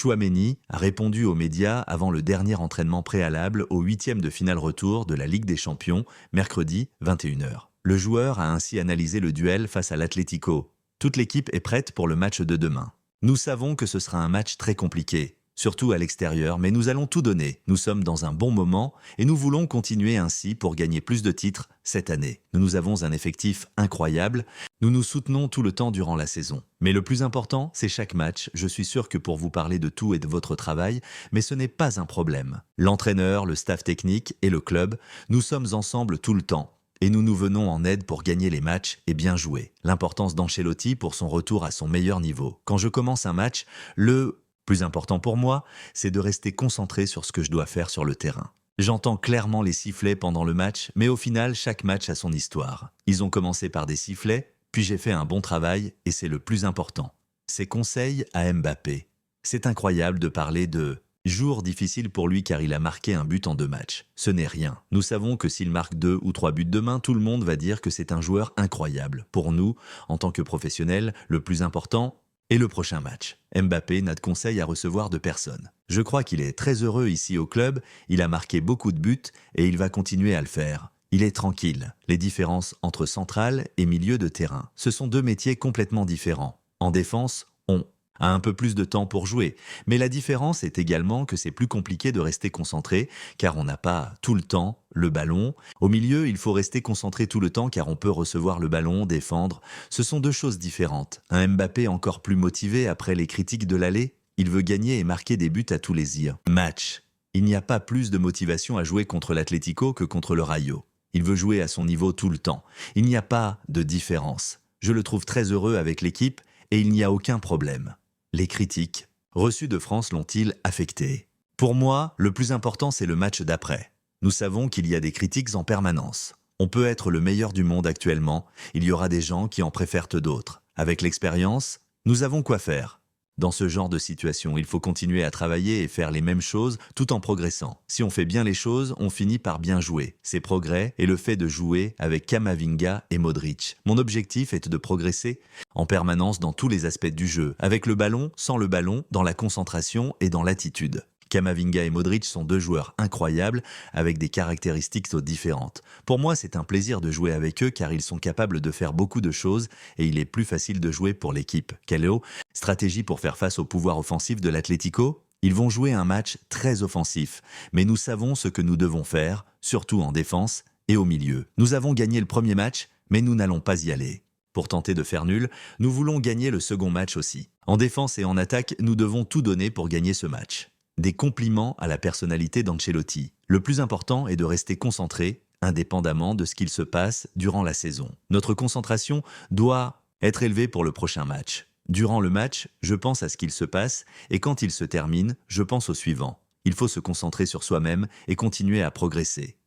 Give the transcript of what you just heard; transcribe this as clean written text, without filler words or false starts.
Tchouaméni a répondu aux médias avant le dernier entraînement préalable au 8e de finale retour de la Ligue des Champions, mercredi 21h. Le joueur a ainsi analysé le duel face à l'Atlético. Toute l'équipe est prête pour le match de demain. Nous savons que ce sera un match très compliqué, surtout à l'extérieur, mais nous allons tout donner. Nous sommes dans un bon moment et nous voulons continuer ainsi pour gagner plus de titres cette année. Nous avons un effectif incroyable, nous nous soutenons tout le temps durant la saison. Mais le plus important, c'est chaque match. Je suis sûr que pour vous parler de tout et de votre travail, mais ce n'est pas un problème. L'entraîneur, le staff technique et le club, nous sommes ensemble tout le temps. Et nous nous venons en aide pour gagner les matchs et bien jouer. L'importance d'Ancelotti pour son retour à son meilleur niveau. Quand je commence un match, le plus important pour moi, c'est de rester concentré sur ce que je dois faire sur le terrain. J'entends clairement les sifflets pendant le match, mais au final, chaque match a son histoire. Ils ont commencé par des sifflets, puis j'ai fait un bon travail et c'est le plus important. Ses conseils à Mbappé. C'est incroyable de parler de jour difficile pour lui car il a marqué un but en 2 matchs. Ce n'est rien. Nous savons que s'il marque 2 ou 3 buts demain, tout le monde va dire que c'est un joueur incroyable. Pour nous, en tant que professionnels, le plus important est le prochain match. Mbappé n'a de conseils à recevoir de personne. Je crois qu'il est très heureux ici au club, il a marqué beaucoup de buts et il va continuer à le faire. Il est tranquille. Les différences entre centrale et milieu de terrain, ce sont 2 métiers complètement différents. En défense, on a un peu plus de temps pour jouer, mais la différence est également que c'est plus compliqué de rester concentré car on n'a pas tout le temps le ballon. Au milieu, il faut rester concentré tout le temps car on peut recevoir le ballon, défendre. Ce sont 2 choses différentes. Un Mbappé encore plus motivé après les critiques de l'aller, il veut gagner et marquer des buts à tous les yeux. Match. Il n'y a pas plus de motivation à jouer contre l'Atlético que contre le Rayo. Il veut jouer à son niveau tout le temps. Il n'y a pas de différence. Je le trouve très heureux avec l'équipe et il n'y a aucun problème. Les critiques reçues de France l'ont-ils affecté? Pour moi, le plus important, c'est le match d'après. Nous savons qu'il y a des critiques en permanence. On peut être le meilleur du monde actuellement, il y aura des gens qui en préfèrent d'autres. Avec l'expérience, nous avons quoi faire. Dans ce genre de situation, il faut continuer à travailler et faire les mêmes choses tout en progressant. Si on fait bien les choses, on finit par bien jouer. Ces progrès et le fait de jouer avec Camavinga et Modric. Mon objectif est de progresser en permanence dans tous les aspects du jeu, avec le ballon, sans le ballon, dans la concentration et dans l'attitude. Camavinga et Modric sont 2 joueurs incroyables avec des caractéristiques différentes. Pour moi, c'est un plaisir de jouer avec eux car ils sont capables de faire beaucoup de choses et il est plus facile de jouer pour l'équipe. Quelle stratégie pour faire face au pouvoir offensif de l'Atlético? Ils vont jouer un match très offensif, mais nous savons ce que nous devons faire, surtout en défense et au milieu. Nous avons gagné le premier match, mais nous n'allons pas y aller. Pour tenter de faire nul, nous voulons gagner le second match aussi. En défense et en attaque, nous devons tout donner pour gagner ce match. Des compliments à la personnalité d'Ancelotti. Le plus important est de rester concentré, indépendamment de ce qu'il se passe durant la saison. Notre concentration doit être élevée pour le prochain match. Durant le match, je pense à ce qu'il se passe et quand il se termine, je pense au suivant. Il faut se concentrer sur soi-même et continuer à progresser.